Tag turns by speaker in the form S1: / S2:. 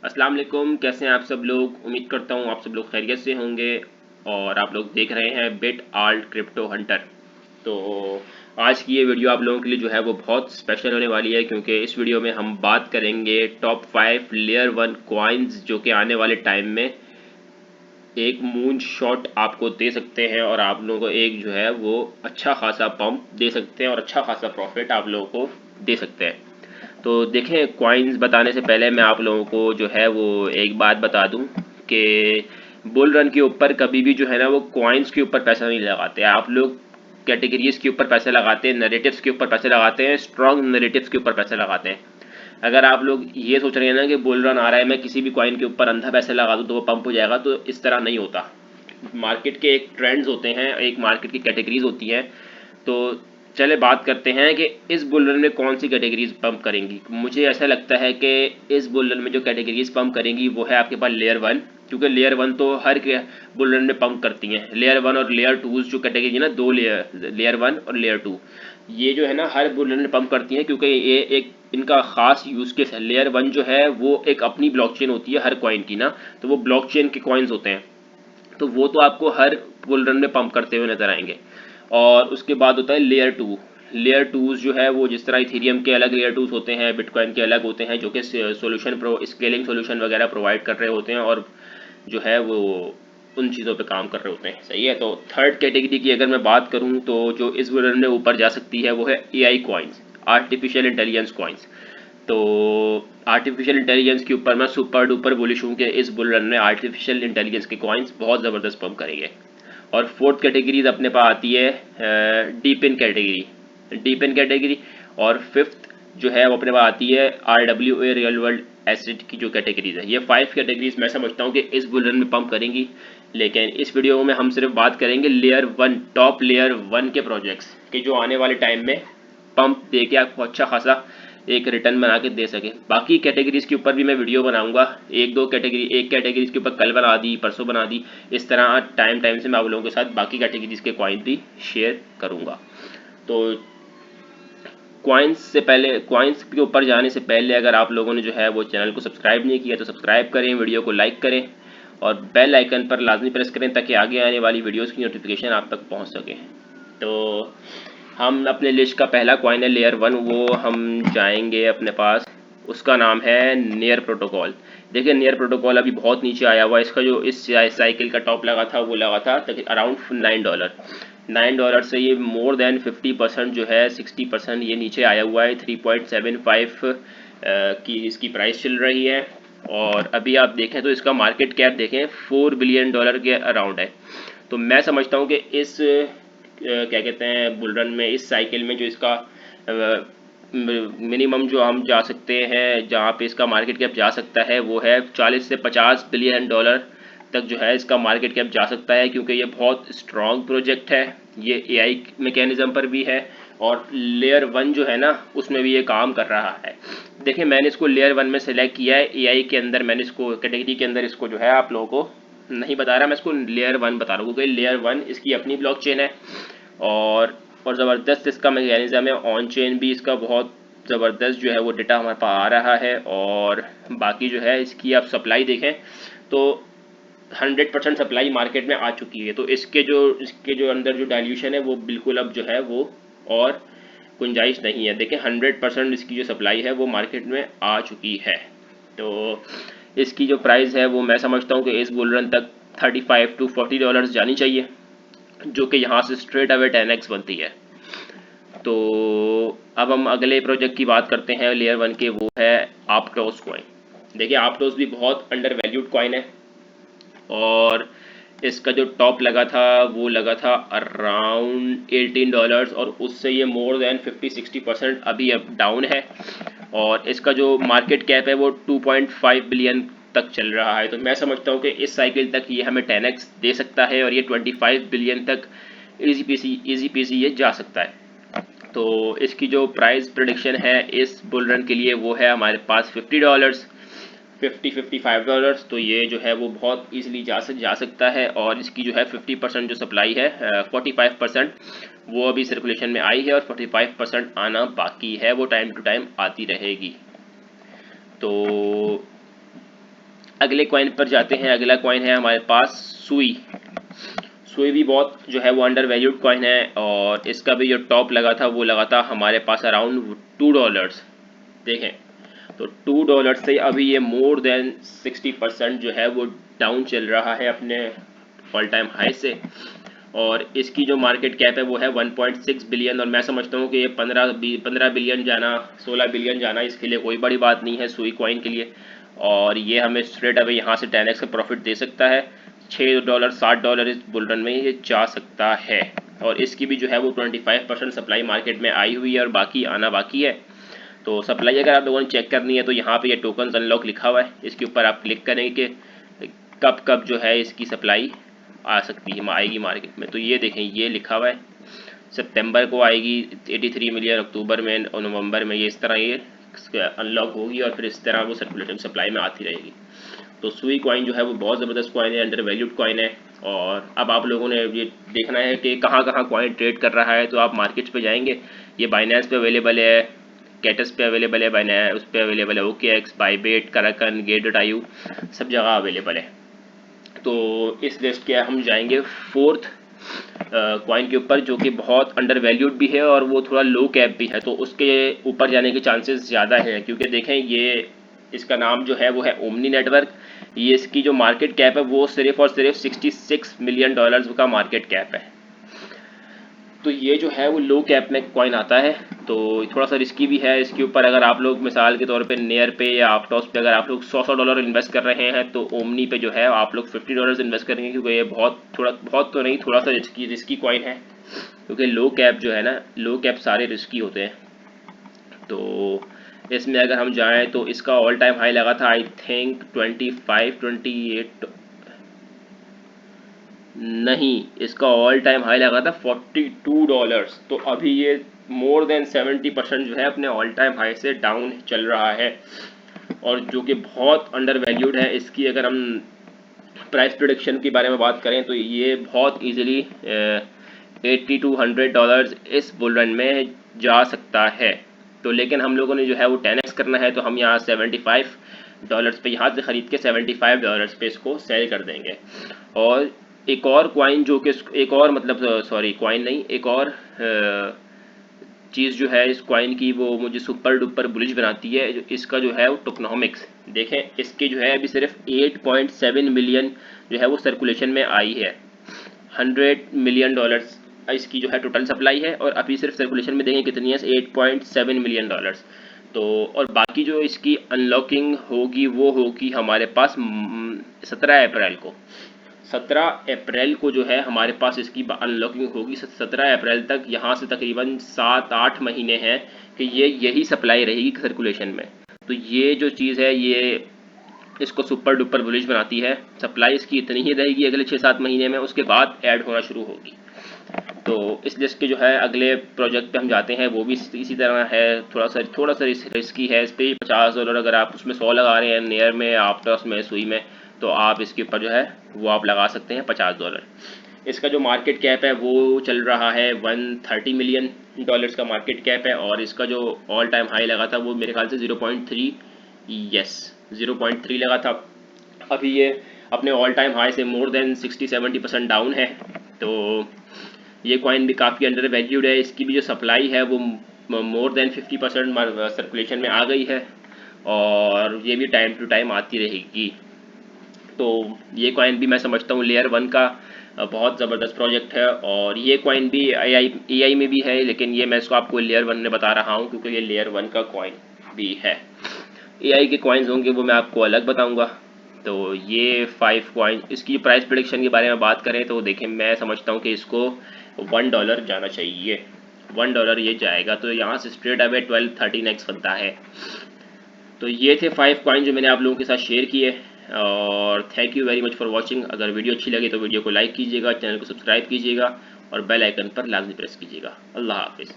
S1: अस्सलाम वालेकुम, कैसे हैं आप सब लोग। उम्मीद करता हूँ आप सब लोग खैरियत से होंगे और आप लोग देख रहे हैं बिट आल्ट क्रिप्टो हंटर। तो आज की ये वीडियो आप लोगों के लिए जो है वो बहुत स्पेशल होने वाली है, क्योंकि इस वीडियो में हम बात करेंगे टॉप 5 लेयर 1 कॉइन्स जो कि आने वाले टाइम में एक मून शॉट आपको दे सकते हैं और आप लोगों को एक जो है वो अच्छा खासा पंप दे सकते हैं और अच्छा खासा प्रॉफिट आप लोगों को दे सकते हैं। तो देखें, कॉइन्स बताने से पहले मैं आप लोगों को जो है वो एक बात बता दूं कि बुल रन के ऊपर कभी भी जो है ना वो कॉइन्स के ऊपर पैसा नहीं लगाते। आप लोग कैटेगरीज के ऊपर पैसे लगाते हैं, नैरेटिव्स के ऊपर पैसे लगाते हैं, स्ट्रॉन्ग नैरेटिव्स के ऊपर पैसे लगाते हैं। अगर आप लोग ये सोच रहे हैं ना कि बुल रन आ रहा है, मैं किसी भी कॉइन के ऊपर अंधा पैसे लगा दूं तो वो पंप हो जाएगा, तो इस तरह नहीं होता। मार्केट के एक ट्रेंड्स होते हैं, एक मार्केट की कैटेगरीज होती हैं। तो चले बात करते हैं कि इस बुल रन में कौन सी कैटेगरीज पंप करेंगी। मुझे ऐसा लगता है कि इस बुल रन में जो कैटेगरीज पंप करेंगी वो है आपके पास लेयर 1, क्योंकि लेयर 1 तो हर बुल रन में पंप करती हैं। लेयर 1 और लेयर 2 जो कैटेगरी है ना, दो लेयर 1 और लेयर 2, ये जो है ना हर बुल रन में पंप करती हैं, क्योंकि ये एक इनका खास यूज केस है। लेयर 1 जो है वो एक अपनी ब्लॉकचेन होती है हर कॉइन की ना, तो वो ब्लॉकचेन के कॉइन्स होते हैं, तो वो तो आपको हर बुल रन में पंप करते हुए नजर आएंगे। और उसके बाद होता है लेयर 2। लेयर टूज जो है वो जिस तरह इथेरियम के अलग लेयर टूज होते हैं, बिटकॉइन के अलग होते हैं, जो कि सोल्यूशन प्रो स्केलिंग सोल्यूशन वगैरह प्रोवाइड कर रहे होते हैं और जो है वो उन चीज़ों पे काम कर रहे होते हैं। सही है। तो थर्ड कैटेगरी की अगर मैं बात करूं तो जो इस बुल रन में ऊपर जा सकती है वो है AI coins, artificial intelligence coins. तो आर्टिफिशियल इंटेलिजेंस के ऊपर मैं सुपर डुपर बुलिश हूँ कि इस बुल रन में आर्टिफिशियल इंटेलिजेंस के कॉइन्स बहुत ज़बरदस्त पंप करेंगे। और फोर्थ कैटेगरीज अपने पास आती है deep in category, deep in category. और फिफ्थ जो है वो अपने पास आती है RWA रियल वर्ल्ड एसिड की जो कैटेगरीज है। ये 5 कैटेगरीज मैं समझता हूँ कि इस बुल रन में पंप करेंगी। लेकिन इस वीडियो में हम सिर्फ बात करेंगे लेयर 1, टॉप लेयर 1 के प्रोजेक्ट्स के जो आने वाले टाइम में पंप दे के आपको अच्छा खासा एक रिटर्न बना के दे सके। बाकी कैटेगरीज के ऊपर भी मैं वीडियो बनाऊंगा, एक दो कैटेगरी, एक कैटेगरीज के ऊपर कल बना दी, परसों बना दी, इस तरह टाइम टाइम से मैं आप लोगों के साथ बाकी कैटेगरीज के कॉइन भी शेयर करूंगा। तो कॉइन्स से पहले, कॉइन्स के ऊपर जाने से पहले अगर आप लोगों ने जो है वो चैनल को सब्सक्राइब नहीं किया तो सब्सक्राइब करें, वीडियो को लाइक करें और बेल आइकन पर लाजमी प्रेस करें ताकि आगे आने वाली वीडियोस की नोटिफिकेशन आप तक पहुंच सके। तो हम अपने लिस्ट का पहला कॉइन है लेयर 1, वो हम जाएंगे अपने पास, उसका नाम है नियर प्रोटोकॉल। देखिए नियर प्रोटोकॉल अभी बहुत नीचे आया हुआ है। इसका जो इस साइकिल का टॉप लगा था वो लगा था अराउंड $9। $9 से ये मोर देन 50% जो है 60% ये नीचे आया हुआ है। 3.75 की इसकी प्राइस चल रही है। और अभी आप देखें तो इसका मार्केट कैप देखें $4 बिलियन के अराउंड है। तो मैं समझता हूँ कि इस क्या कहते हैं बुल रन में, इस साइकिल में जो इसका मिनिमम जो हम जा सकते हैं, जहाँ पे इसका मार्केट कैप जा सकता है वो है $40 से $50 तक जो है इसका मार्केट कैप जा सकता है, क्योंकि ये बहुत स्ट्रॉन्ग प्रोजेक्ट है। ये एआई मैकेनिज्म पर भी है और लेयर 1 जो है ना उसमें भी ये काम कर रहा है। देखिए मैंने इसको लेयर 1 में सेलेक्ट किया है, एआई के अंदर मैंने इसको कैटेगरी के अंदर इसको जो है आप लोगों को नहीं बता रहा, मैं इसको लेयर 1 बता रहा हूँ, क्योंकि लेयर 1 इसकी अपनी ब्लॉकचेन है और ज़बरदस्त इसका मैकेनिज्म है। ऑन चेन भी इसका बहुत ज़बरदस्त जो है वो डेटा हमारे पास आ रहा है। और बाकी जो है इसकी आप सप्लाई देखें तो 100% सप्लाई मार्केट में आ चुकी है। तो इसके जो अंदर जो डाइल्यूशन है वो बिल्कुल अब जो है वो और गुंजाइश नहीं है। देखिए 100% इसकी जो सप्लाई है वो मार्केट में आ चुकी है। तो इसकी जो प्राइस है वो मैं समझता हूँ कि इस बुल रन तक $35 to $40 जानी चाहिए, जो कि यहाँ से स्ट्रेट अवे 10x बनती है। तो अब हम अगले प्रोजेक्ट की बात करते हैं लेयर 1 के, वो है आपटोस कॉइन। देखिए आपटोस भी बहुत अंडर वैल्यूड कॉइन है और इसका जो टॉप लगा था वो लगा था अराउंड $18 और उससे ये मोर देन 50-60% अभी अब डाउन है। और इसका जो मार्केट कैप है वो 2.5 बिलियन तक चल रहा है। तो मैं समझता हूँ कि इस साइकिल तक ये हमें 10x दे सकता है और ये 25 बिलियन तक इजी पीसी ये जा सकता है। तो इसकी जो प्राइस प्रोडिक्शन है इस बुल रन के लिए वो है हमारे पास $50, 50-55 $। तो ये जो है वो बहुत ईजिली जा सकता है। और इसकी जो है 50% जो सप्लाई है, 45% वो अभी सर्कुलेशन में आई है और 45% आना बाकी है, वो टाइम टू टाइम आती रहेगी। तो अगले कॉइन पर जाते हैं। अगला कॉइन है हमारे पास सुई। सुई भी बहुत जो है वो अंडर वैल्यूड कॉइन है, और इसका भी जो टॉप लगा था वो लगा था हमारे पास अराउंड $2। देखें तो $2 से अभी ये मोर देन 60% जो है वो डाउन चल रहा है अपने ऑल टाइम हाई से। और इसकी जो मार्केट कैप है वो है 1.6 बिलियन, और मैं समझता हूँ कि ये 15 बिलियन जाना, 16 बिलियन जाना इसके लिए कोई बड़ी बात नहीं है सुई कॉइन के लिए। और ये हमें स्ट्रेट अवे यहाँ से 10x का प्रॉफिट दे सकता है। $6 $7 इस बुल रन में ये जा सकता है। और इसकी भी जो है वो 25% सप्लाई मार्केट में आई हुई है और बाकी आना बाकी है। तो सप्लाई अगर आप लोगों ने चेक करनी है तो यहाँ पे ये टोकन अनलॉक लिखा हुआ है, इसके ऊपर आप क्लिक करेंगे कि कब कब जो है इसकी सप्लाई आ सकती है, आएगी मार्केट में। तो ये देखें, ये लिखा हुआ है सितंबर को आएगी 83 मिलियन, अक्टूबर में और नवंबर में ये इस तरह ये अनलॉक होगी और फिर इस तरह वो सर्कुलेशन सप्लाई में आती रहेगी। तो सुई कॉइन जो है वो बहुत ज़बरदस्त कॉइन है, अंडर वैल्यूड कॉइन है। और अब आप लोगों ने ये देखना है कि कहाँ कहाँ कॉइन ट्रेड कर रहा है। तो आप मार्केट्स पे जाएंगे, ये बाइनेंस पे अवेलेबल है, कैटस पे अवेलेबल है, बाइनेंस उस पर अवेलेबल है, OKX, बाइबिट, कराकन, गेट.io सब जगह अवेलेबल है। तो इस लिस्ट के हम जाएंगे फोर्थ कॉइन के ऊपर, जो कि बहुत अंडर वैल्यूड भी है और वो थोड़ा लो कैप भी है। तो उसके ऊपर जाने के चांसेस ज़्यादा है, क्योंकि देखें ये इसका नाम जो है वो है ओमनी नेटवर्क। ये इसकी जो मार्केट कैप है वो सिर्फ और सिर्फ $66 मिलियन का मार्केट कैप है। तो ये जो है वो लो कैप में कॉइन आता है, तो थोड़ा सा रिस्की भी है। इसके ऊपर अगर आप लोग मिसाल के तौर पे नेयर पे या आफ्टॉस पे अगर आप लोग $100 इन्वेस्ट कर रहे हैं, तो ओमनी पे जो है आप लोग $50 इन्वेस्ट करेंगे, क्योंकि ये बहुत तो नहीं, थोड़ा सा रिस्की कॉइन है। क्योंकि लो कैप जो है ना, लो कैप सारे रिस्की होते हैं। तो इसमें अगर हम जाएँ तो इसका ऑल टाइम हाई लगा था आई थिंक 28 नहीं, इसका ऑल टाइम हाई लगा था $42। तो अभी ये मोर देन 70% जो है अपने ऑल टाइम हाई से डाउन चल रहा है, और जो कि बहुत अंडर वैल्यूड है। इसकी अगर हम प्राइस प्रोडिक्शन के बारे में बात करें तो ये बहुत इजीली $80 to $100 इस बुल रन में जा सकता है। तो लेकिन हम लोगों ने जो है वो 10x करना है, तो हम यहाँ $75 पे यहाँ से ख़रीद के $75 पे इसको सेल कर देंगे। और एक और कॉइन जो कि एक और मतलब सॉरी कॉइन नहीं, एक और चीज़ जो है इस कॉइन की वो मुझे सुपर डुपर बुलिश बनाती है, जो इसका जो है वो टोकनॉमिक्स। देखें इसके जो है अभी सिर्फ 8.7 मिलियन जो है वो सर्कुलेशन में आई है। $100 मिलियन इसकी जो है टोटल सप्लाई है, और अभी सिर्फ सर्कुलेशन में देखें कितनी है, $8.7 मिलियन। तो और बाकी जो इसकी अनलॉकिंग होगी वो होगी हमारे पास 17 अप्रैल को। 17 अप्रैल को जो है हमारे पास इसकी अनलॉकिंग होगी। 17 अप्रैल तक यहाँ से तकरीबन 7-8 महीने हैं कि ये यही सप्लाई रहेगी सर्कुलेशन में। तो ये जो चीज़ है ये इसको सुपर डुपर बुलिश बनाती है। सप्लाई इसकी इतनी ही रहेगी अगले 6-7 महीने में, उसके बाद ऐड होना शुरू होगी। तो इस लिस्ट के जो है अगले प्रोजेक्ट पे हम जाते हैं, वो भी इसी तरह है, थोड़ा सा रिस्की है। इस पर $50, अगर आप उसमें 100 लगा रहे हैं नियर में, आफ्टर्स में, सुई में, तो आप इसके ऊपर जो है वो आप लगा सकते हैं $50। इसका जो मार्केट कैप है वो चल रहा है $130 मिलियन का मार्केट कैप है, और इसका जो ऑल टाइम हाई लगा था वो मेरे ख्याल से 0.3 0.3 लगा था। अभी ये अपने ऑल टाइम हाई से मोर देन 60-70% डाउन है। तो ये कॉइन भी काफ़ी अंडर वैल्यूड है। इसकी भी जो सप्लाई है वो मोर देन 50% सर्कुलेशन में आ गई है, और ये भी टाइम टू टाइम आती रहेगी। तो ये कॉइन भी मैं समझता हूँ लेयर 1 का बहुत ज़बरदस्त प्रोजेक्ट है, और ये कॉइन भी AI में भी है, लेकिन ये मैं इसको आपको लेयर 1 में बता रहा हूँ क्योंकि ये लेयर 1 का कॉइन भी है। AI के कॉइन्स होंगे वो मैं आपको अलग बताऊँगा। तो ये 5 कॉइन, इसकी प्राइस प्रेडिक्शन के बारे में बात करें तो देखें, मैं समझता हूँ कि इसको $1 जाना चाहिए। $1 ये जाएगा तो यहाँ से स्ट्रेट अवे 12-13x बनता है। तो ये थे 5 कॉइन जो मैंने आप लोगों के साथ शेयर किए, और thank you very much for watching. अगर वीडियो अच्छी लगे तो वीडियो को लाइक कीजिएगा, चैनल को सब्सक्राइब कीजिएगा, और बेल आइकन पर लाजमी प्रेस कीजिएगा। अल्लाह हाफिज़।